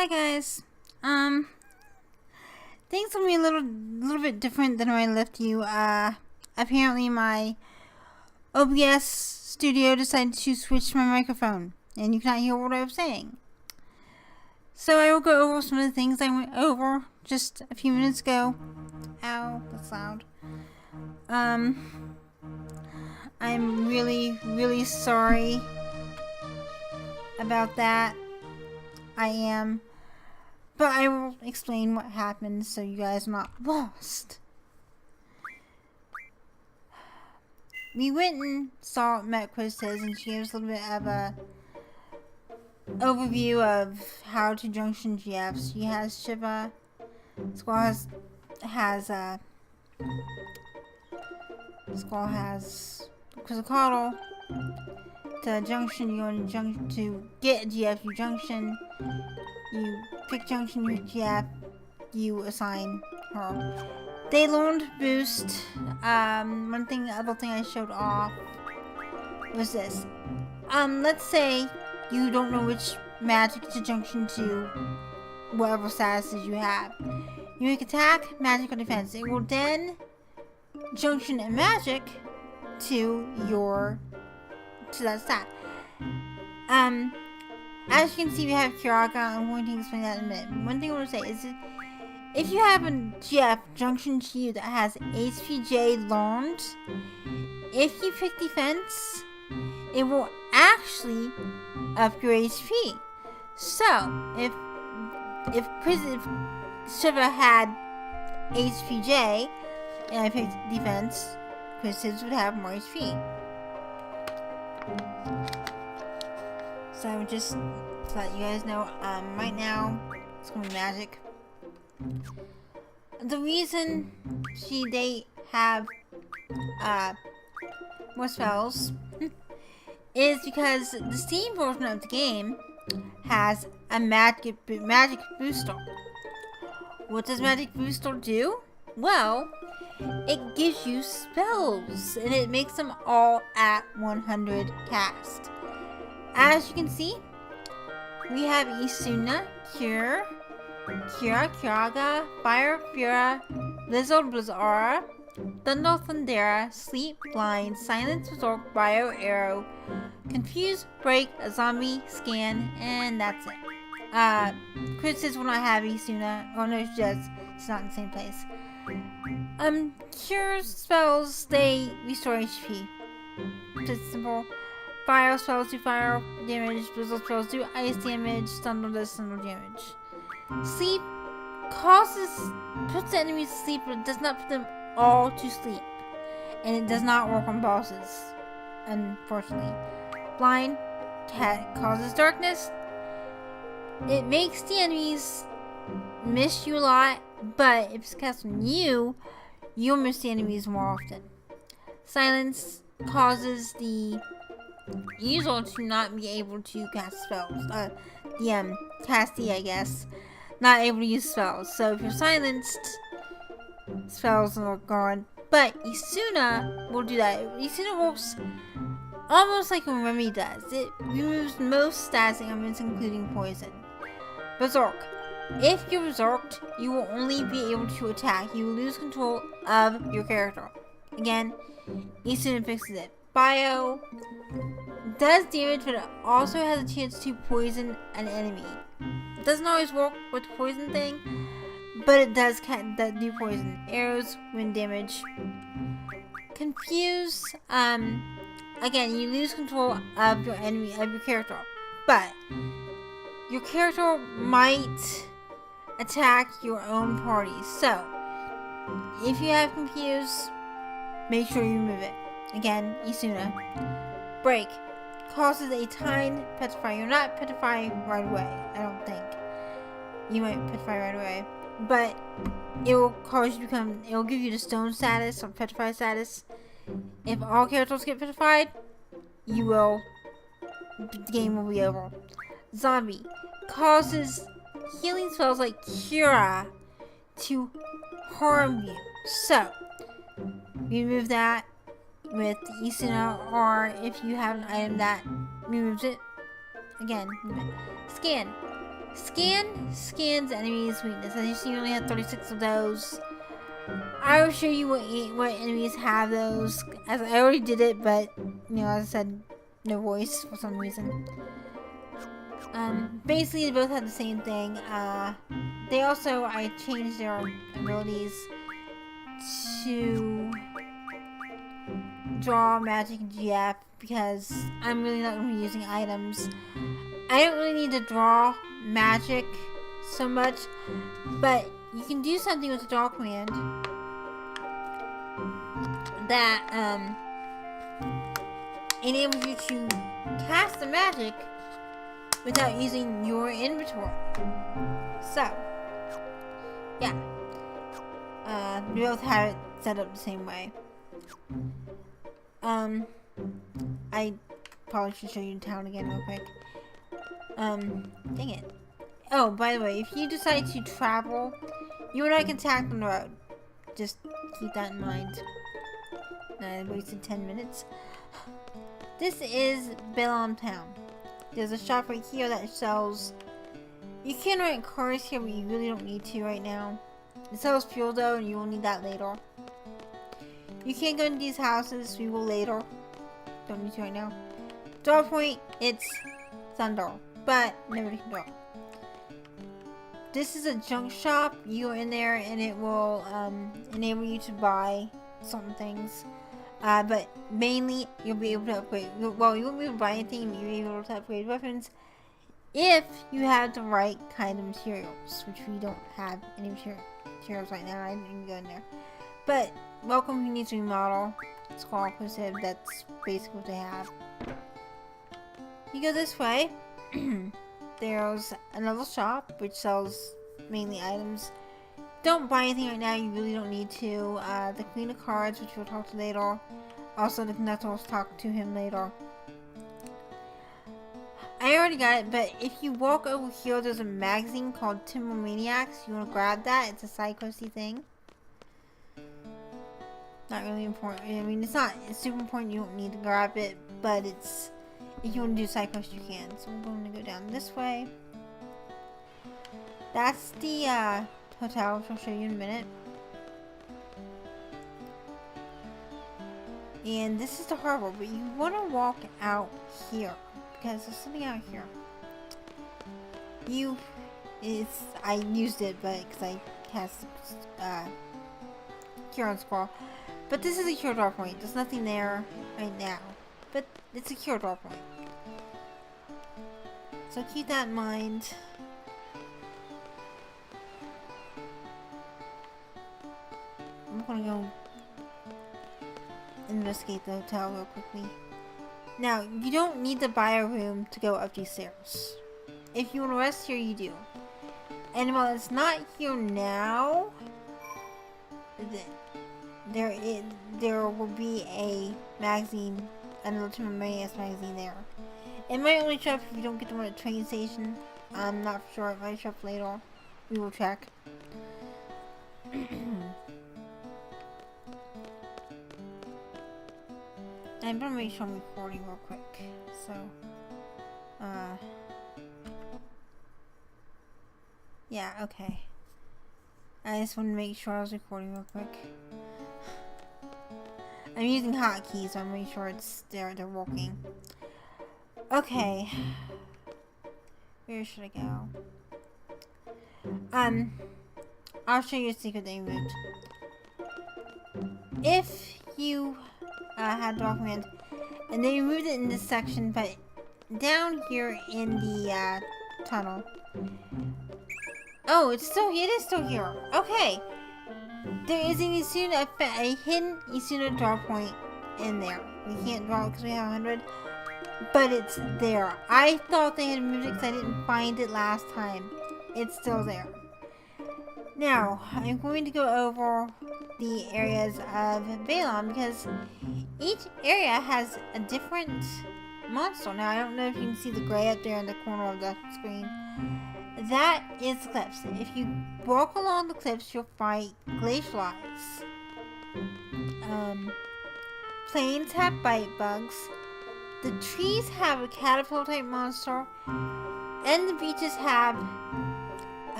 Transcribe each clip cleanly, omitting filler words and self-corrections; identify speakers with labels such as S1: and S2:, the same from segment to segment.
S1: Hi guys. Things will be a little bit different than when I left you. Apparently my OBS studio decided to switch my microphone, and you cannot hear what I was saying. So I will go over some of the things I went over just a few minutes ago. Ow, that's loud. I'm really sorry about that. I am. But I will explain what happened so you guys are not lost. We went and met Quiz and she gave us a little bit of a overview of how to junction GFs. She has Shiva. Squall has Quizzicato. To junction, you want to get a GF, you junction. You pick junction, you GF, you assign her. They learned boost. Other thing I showed off was this. Let's say you don't know which magic to junction to whatever statuses you have. You make attack, magic, or defense. It will then junction a magic to that stat. As you can see, we have Kiraga. I'm going to explain that in a minute. One thing I want to say is that if you have a GF junction to you that has HPJ learned, if you pick defense, it will actually up your HP. So, if Shiva had HPJ and I picked defense, Quiz would have more HP. So just to let you guys know, right now it's gonna be magic. The reason they have more spells is because the Steam version of the game has a magic booster. What does magic booster do? Well, it gives you spells and it makes them all at 100 cast. As you can see, we have Isuna, Kira, Kiraga, Fire, Fura, Blizzard, Blizzara, Thunder, Thundera, Sleep, Blind, Silence, Berserk, Bio, Arrow, Confuse, Break, a Zombie, Scan, and that's it. Quiz will not have Isuna. Oh no, she does. It's not in the same place. Cure spells, they restore HP. Just simple. Fire spells do fire damage, blizzard spells do ice damage, thunder does thunder damage. Sleep puts the enemies to sleep, but it does not put them all to sleep. And it does not work on bosses, unfortunately. Blind causes darkness. It makes the enemies miss you a lot, but if it's cast on you, you'll miss the enemies more often. Silence causes the user to not be able to cast spells. Casty, I guess. Not able to use spells. So if you're silenced, spells are gone. But Isuna will do that. Isuna works almost like a Remy does. It removes most static elements, including poison. Berserk. If you're berserked, you will only be able to attack. You will lose control of your character. Again, Isuna fixes it. Bio does damage, but it also has a chance to poison an enemy. It doesn't always work with the poison thing, but it does do poison. Arrows, wind damage. Confuse, again, you lose control of your enemy, of your character, but your character might attack your own party. So, if you have Confuse, make sure you remove it. Again, Isuna. Break. Causes a tine petrify. You're not petrified right away, I don't think. You might petrify right away. But it will cause you it will give you the stone status or petrified status. If all characters get petrified, the game will be over. Zombie. Causes healing spells like Cura to harm you. So, remove that with Isuna, or if you have an item that removes it, again, remove it. Scan. Scans enemies' weakness. As you see, you only have 36 of those. I will show you what enemies have those. As I already did it, but as I said, no voice for some reason. Basically, they both have the same thing. I changed their abilities to draw magic and GF because I'm really not going to be using items. I don't really need to draw magic so much, but you can do something with the draw command that enables you to cast the magic without using your inventory. So, yeah. We both have it set up the same way. I probably should show you town again real quick. Dang it. Oh, by the way, if you decide to travel, you and I can attack on the road. Just keep that in mind. I wasted 10 minutes. This is Balamb town. There's a shop right here that sells... You can rent cars here, but you really don't need to right now. It sells fuel though, and you will need that later. You can't go into these houses, we will later. Don't need to right now. Draw point, it's Thunder, but never can draw. This is a junk shop. You go in there and it will enable you to buy certain things. But mainly you'll be able to upgrade. Well, you won't be able to buy anything, but you'll be able to upgrade weapons if you have the right kind of materials, which we don't have any materials right now. I didn't even go in there. But welcome who needs to remodel. It's all inclusive. That's basically what they have. You go this way. There's another shop which sells mainly items. Don't buy anything right now, you really don't need to. The Queen of Cards, which we'll talk to later. Also, the Conductor will talk to him later. I already got it, but if you walk over here, there's a magazine called Timber Maniacs. You want to grab that. It's a side questy thing. Not really important. I mean, it's super important. You don't need to grab it, but it's... If you want to do side quest, you can. So I'm going to go down this way. That's the hotel, which I'll show you in a minute. And this is the harbor, but you want to walk out here because there's something out here. I used it, but because I cast cure on Squall. But this is a cure draw point. There's nothing there right now. But it's a cure draw point. So keep that in mind. I'm gonna go investigate the hotel real quickly. Now, you don't need to buy a room to go up these stairs. If you want to rest here, you do. And while it's not here now, there will be a magazine, another Timber Maniacs magazine there. It might only show up if you don't get the one at the train station. I'm not sure. It might show up later. We will check. I'm gonna make sure I'm recording real quick. So, yeah, okay. I just want to make sure I was recording real quick. I'm using hotkeys, so I'm making sure they're working. Okay. Where should I go? I'll show you a secret they removed. If you had document, and they removed it in this section, but down here in the tunnel. Oh, it is still here. Okay. There is a hidden Isuna draw point in there. We can't draw it because we have 100. But it's there. I thought they had moved it because I didn't find it last time. It's still there. Now, I'm going to go over the areas of Balamb because each area has a different monster. Now, I don't know if you can see the gray up there in the corner of the screen. That is the cliffs. If you walk along the cliffs, you'll fight glacial ice. Plains have bite bugs. The trees have a caterpillar type monster. And the beaches have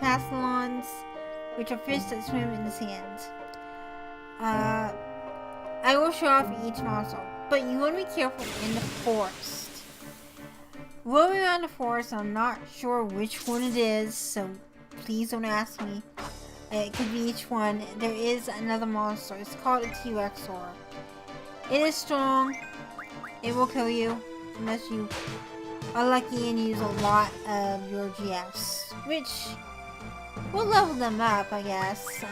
S1: Epsilons, which are fish that swim in the sand. I will show off each monster, but you want to be careful in the forest. Roaming around the forest, I'm not sure which one it is, so please don't ask me. It could be each one. There is another monster. It's called a T-Rexor. It is strong. It will kill you unless you are lucky and use a lot of your GFs, which will level them up, I guess.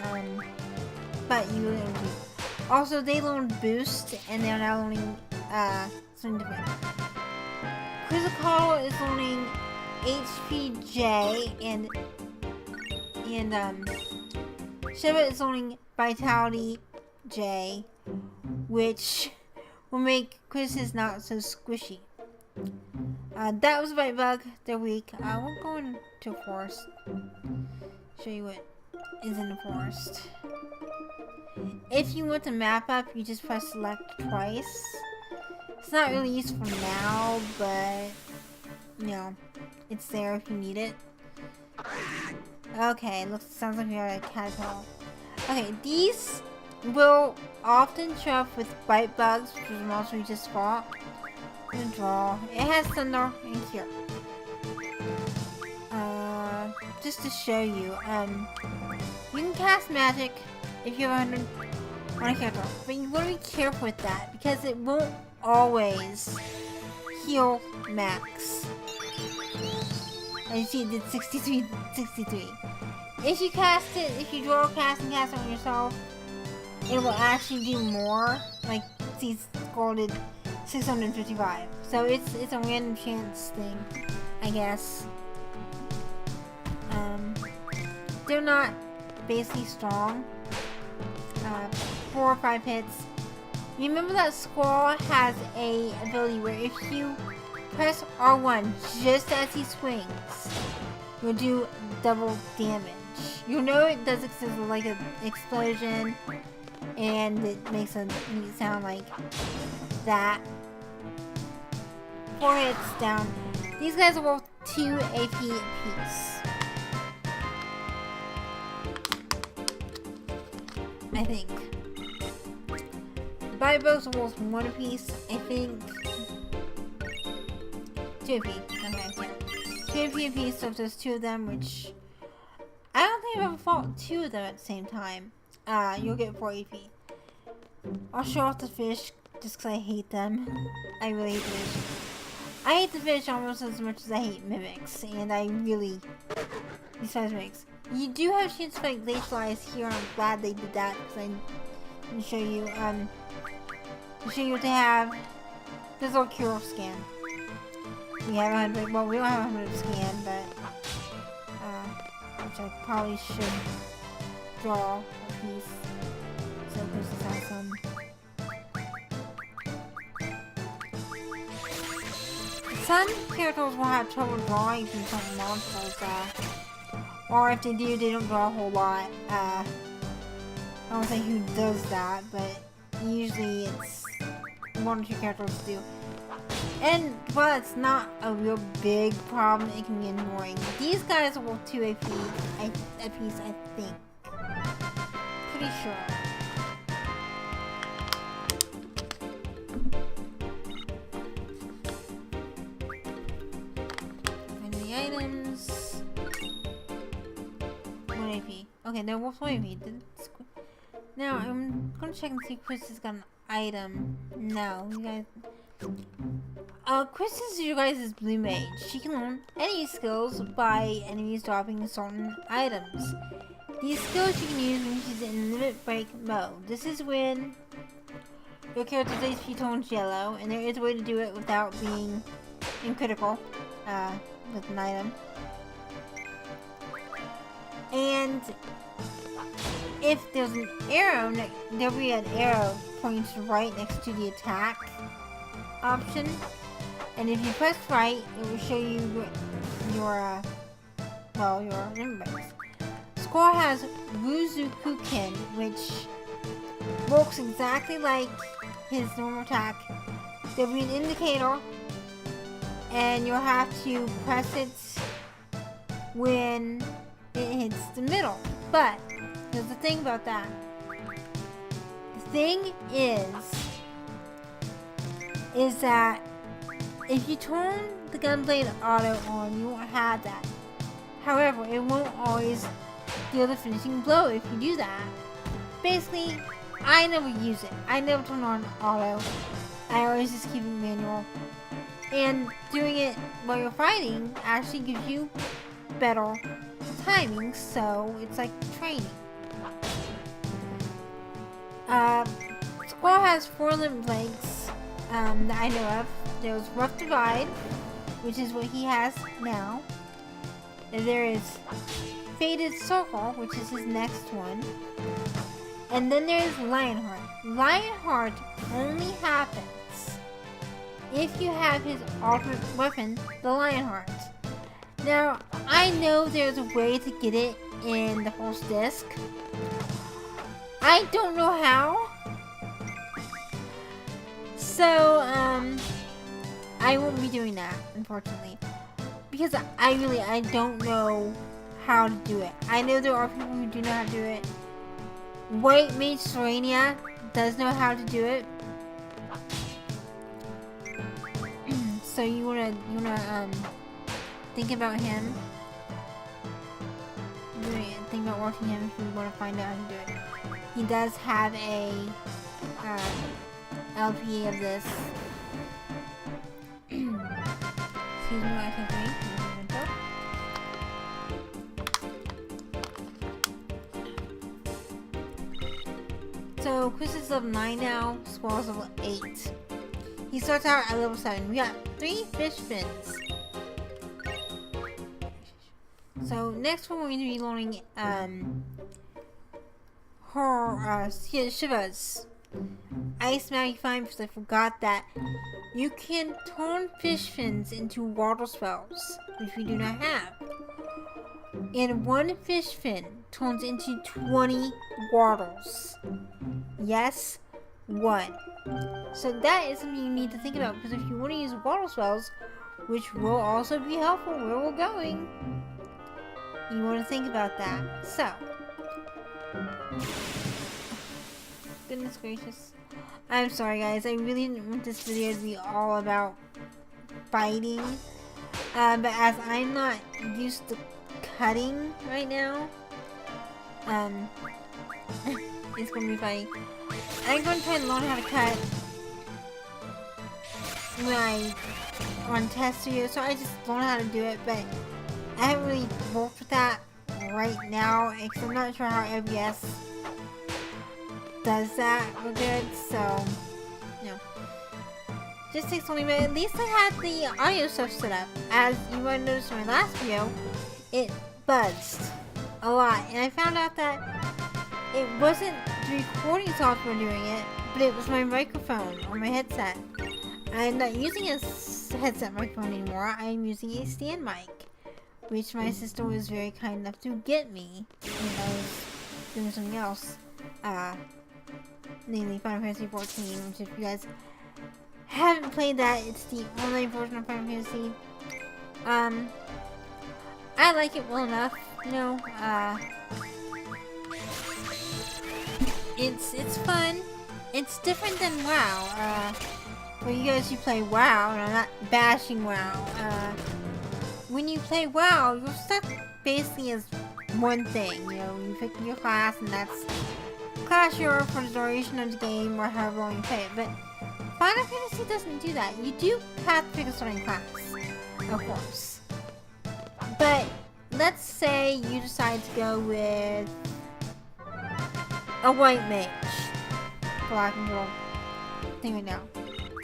S1: But you will be. Also, they learn boost, and they're now learning something different. Quizzicato is learning HPJ, and Shiva is learning Vitality J, which will make quizzes not so squishy. That was Bite Bug. They're weak. We'll go into a forest. Show you what is in the forest. If you want the map up, you just press select twice. It's not really useful now, but you know, it's there if you need it. Okay, sounds like we are a caterpillar. Okay, these will often show up with bite bugs, which is a monster we just fought. I'm gonna draw. It has thunder in here. Just to show you, you can cast magic if you have 100 on a character, but you want to be careful with that because it won't always heal max. As you see, it did 63. If you cast it, if you draw cast and cast it on yourself, it will actually do more. Like, see, score did 655. So it's a random chance thing, I guess. They're not basically strong. 4 or 5 hits. Remember that Squall has a ability where if you press R1 just as he swings, you'll do double damage. You know it does it like an explosion, and it makes a neat sound like that. 4 hits down. These guys are worth 2 AP apiece. I think. Bite bugs are worth 1 apiece. I think 2 apiece. Okay, yeah. 2 AP apiece, so if there's 2 of them, which I don't think I've ever fought 2 of them at the same time. You'll get 4 AP. I'll show off the fish just because I hate them. I really hate the fish. I hate the fish almost as much as I hate mimics, and I really despise mimics. You do have a chance to fight glacial ice here. I'm glad they did that because I can show you. To show you what they have. This little cure scan. We have 100. Well, we don't have 100 scan, but which I probably should draw a piece. So this has some. Some characters will have trouble drawing from some monsters. Or if they do, they don't draw a whole lot. I don't say who does that, but usually it's 1 or 2 characters do. And while it's not a real big problem, it can be annoying. These guys are worth 2 AP a piece, I think. Pretty sure. And the items. 1 AP. Okay, they're worth 1 AP. Now, I'm gonna check and see if Chris has got an item. No, you guys. Chris is you guys' Blue Mage. She can learn any skills by enemies dropping certain items. These skills you can use when she's in limit break mode. This is when your character's HP turns yellow, and there is a way to do it without being in critical with an item. And if there's an arrow, there'll be an arrow pointing to the right next to the attack option. And if you press right, it will show you your numbers. Score has Wuzukuken, which works exactly like his normal attack. There'll be an indicator and you'll have to press it when it hits the middle. But there's a thing about that. The thing is that if you turn the gunblade auto on, you won't have that. However, it won't always deal the finishing blow if you do that. Basically, I never use it. I never turn on auto. I always just keep it manual. And doing it while you're fighting actually gives you better timing, so it's like training. Squall has 4 limit breaks that I know of. There's Rough Divide, which is what he has now. And there is Faded Circle, which is his next one. And then there's Lionheart. Lionheart only happens if you have his ultimate weapon, the Lionheart. Now, I know there's a way to get it in the first disc. I don't know how. So, I won't be doing that, unfortunately. Because I don't know how to do it. I know there are people who do know how to do it. White Mage Serenia does know how to do it. So you wanna think about him. Think about watching him if you wanna find out how to do it. He does have a LP of this. Excuse me, I can't read. So Chris is level 9 now, Squall's level 8. He starts out at level 7. We got 3 fish fins. So next we're going to be learning Shiva's Ice Magnifying, because I forgot that you can turn fish fins into water spells, which we do not have. And 1 fish fin turns into 20 waters. Yes, 1. So that is something you need to think about, because if you want to use water spells, which will also be helpful where we're going, you want to think about that. So, goodness gracious. I'm sorry guys, I really didn't want this video to be all about fighting. But as I'm not used to cutting right now, it's gonna be funny. I'm gonna try to learn how to cut when I on test video, so I just learned how to do it, but I haven't really worked with that right now, because I'm not sure how OBS does that real good, so, you know. Just takes only, but at least I had the audio stuff set up. As you might have noticed in my last video, it buzzed a lot, and I found out that it wasn't the recording software doing it, but it was my microphone or my headset. I'm not using a headset microphone anymore. I'm using a stand mic, which my sister was very kind enough to get me when I was doing something else. Namely Final Fantasy 14, which if you guys haven't played that, it's the online version of Final Fantasy. I like it well enough, you know, it's fun. It's different than WoW. For you guys who play WoW, and I'm not bashing WoW, when you play WoW, you're stuck basically as one thing, you know, you pick your class, and that's class you're for the duration of the game, or however long you play it, but Final Fantasy doesn't do that. You do have to pick a starting class, of course. But, let's say you decide to go with a white mage, for lack of a little thing right now.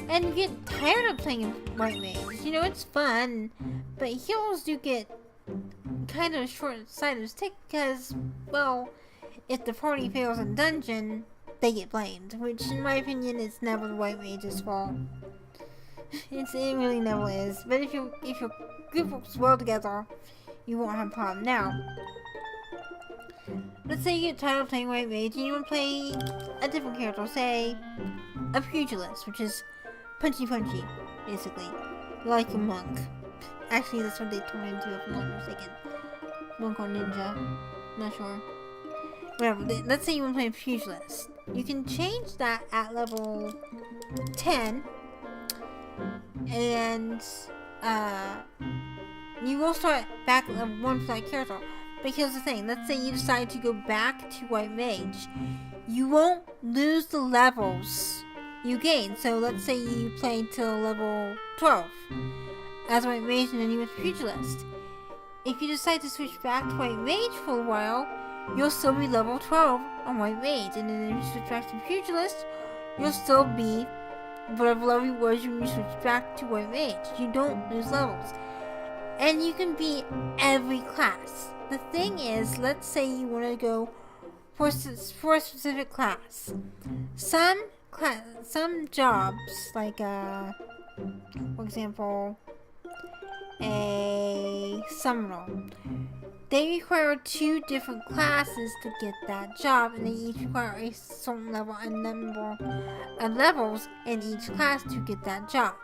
S1: And you get tired of playing a white mage. You know, it's fun, but heroes do get kind of short-sighted stick because, well, if the party fails in dungeon, they get blamed, which in my opinion is never the white mage's fault. It really never is. But if your group works well together, you won't have a problem. Now, let's say you get tired of playing white mage and you want to play a different character, say a pugilist, which is punchy, basically. like a monk. Actually, that's what they turn into if I'm not mistaken. Monk or ninja. Not sure. Whatever. Let's say you want to play Pugilist. You can change that at level 10. And, you will start back at level 1 for that character. But here's the thing. Let's say you decide to go back to White Mage. You won't lose the levels you gain. So let's say you play till level 12 as White Mage and then you went to Pugilist. If you decide to switch back to White Mage for a while, you'll still be level 12 on White Mage. And then if you switch back to Pugilist, you'll still be whatever level you was when you switch back to White Mage. You don't lose levels. And you can be every class. The thing is, let's say you want to go for a specific class. Some jobs, like for example, a summoner, they require 2 different classes to get that job, and they each require a certain level and number of levels in each class to get that job.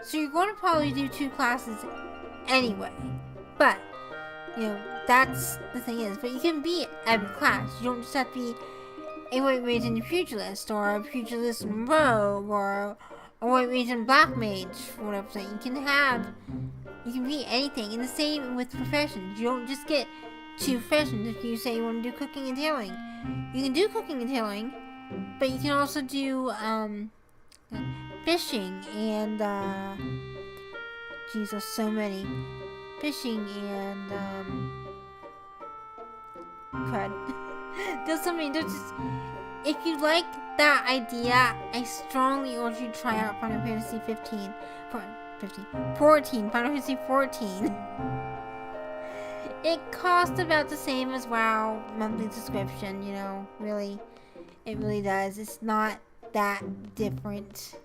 S1: So you're going to probably do 2 classes anyway. But that's the thing is. But you can be every class. You don't just have to be a White Mage and a Pugilist, or a Pugilist and Rogue, or a White Mage and Black Mage, or whatever. So you can be anything. And the same with professions. You don't just get 2 professions. If you say you want to do cooking and tailoring, you can do cooking and tailoring, but you can also do fishing and geez, there's so many. Fishing and crud. There's so many. There's just, if you like that idea, I strongly urge you to try out Final Fantasy 14. Final Fantasy 14. It costs about the same as WoW monthly subscription. Really, it really does. It's not that different.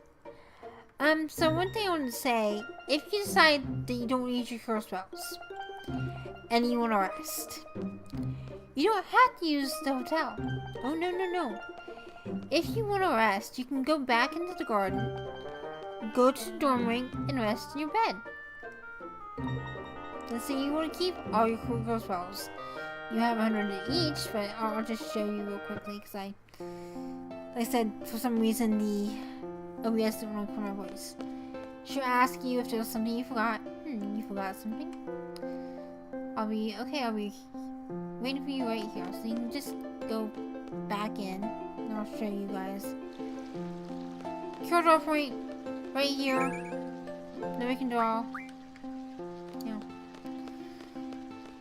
S1: So one thing I want to say, if you decide that you don't use your cure spells and you want to rest, you don't have to use the hotel. Oh, no. If you want to rest, you can go back into the garden, go to the dorm ring, and rest in your bed. Let's say you want to keep all your cure spells. You have 100 each, but I'll just show you real quickly, because like I said, for some reason the OBS didn't record my voice. Should I ask you if there's something you forgot? You forgot something? I'll be waiting for you right here. So you can just go back in and I'll show you guys. Cure draw point right here. Then we can draw.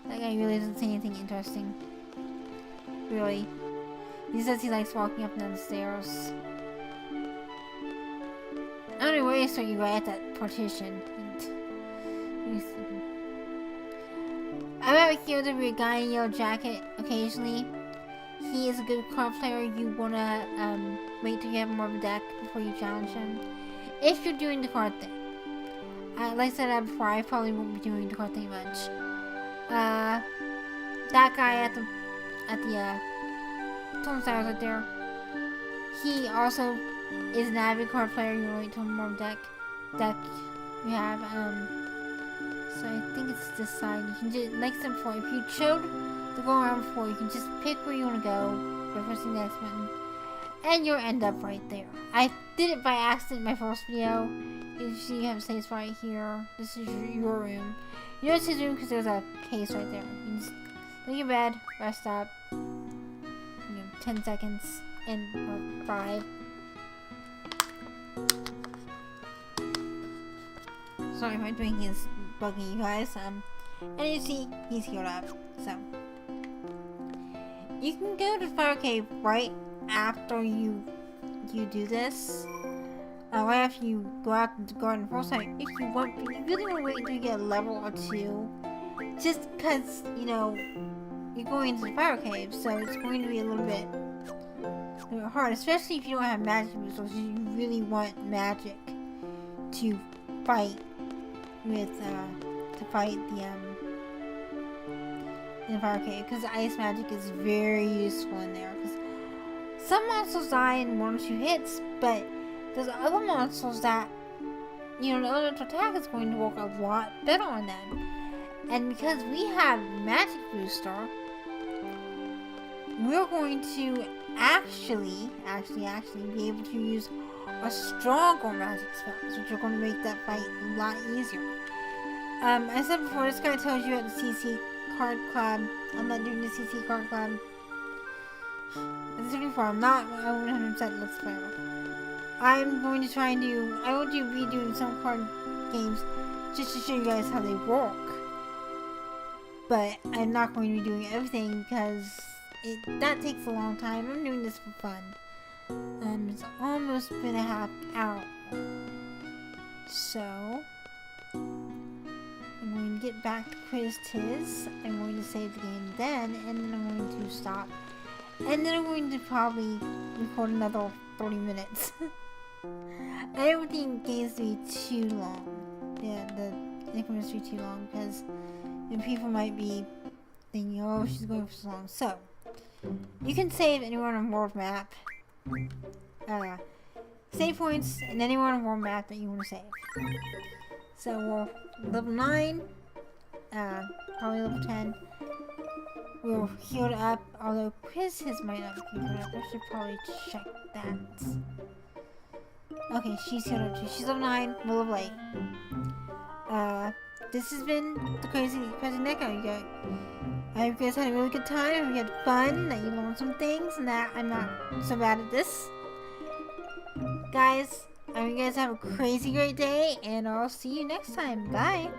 S1: That guy really doesn't say anything interesting. Really. He says he likes walking up and down the stairs. I don't know where you start. You right at that partition. I'm out here to be a guy in a yellow jacket occasionally. He is a good card player. You wanna wait till you have more of a deck before you challenge him. If you're doing the card thing. Like I said before, I probably won't be doing the card thing much. That guy at the turnstiles right there. He also is an avid card player. You wait till more deck you have. So I think it's this side. You can just, like I said before, if you showed the go around before, you can just pick where you want to go by pressing the X button, and you'll end up right there. I did it by accident in my first video. You see, you have space right here. This is your room. You know it's his room because there's a case right there. You just lay in bed, rest up. 10 seconds or 5. Sorry, my drinking is bugging you guys. And you see, he's healed up. So you can go to the fire cave right after you do this. Right after you go out into the garden first time, if you want. But you really want to wait until you get a level or 2, just because you're going into the fire cave, so it's going to be a little bit hard, especially if you don't have magic resources. You really want magic to fight with in the fire cave, because ice magic is very useful in there. Because some monsters die in 1 or 2 hits, but there's other monsters that the elemental attack is going to work a lot better on them. And because we have Magic Booster, we're going to actually be able to use a stronger magic spells, which are going to make that fight a lot easier. I said before, this guy tells you at the CC card club. I'm not doing the CC card club. As I said before, I'm not 100% Let's Player. I'm going to try and I will be doing some card games just to show you guys how they work. But I'm not going to be doing everything because that takes a long time. I'm doing this for fun. It's almost been a half hour. So, I'm going to get back to Quiz Tiz. I'm going to save the game then, and then I'm going to stop. And then I'm going to probably record another 30 minutes. I don't think games to be too long. Yeah, the increments to be too long because people might be thinking, oh, she's going for so long. So, you can save anywhere on world map. Save points and anywhere on world map that you want to save. So we're level 9, probably level 10. We're healed up, although Quiz his might not be healed up. I should probably check that. Okay, she's healed up too. She's level 9, we're level 8. This has been the Crazy Neko. I hope you guys had a really good time. I hope you had fun, that you learned some things, and that I'm not so bad at this. Guys, I hope you guys have a crazy great day, and I'll see you next time. Bye!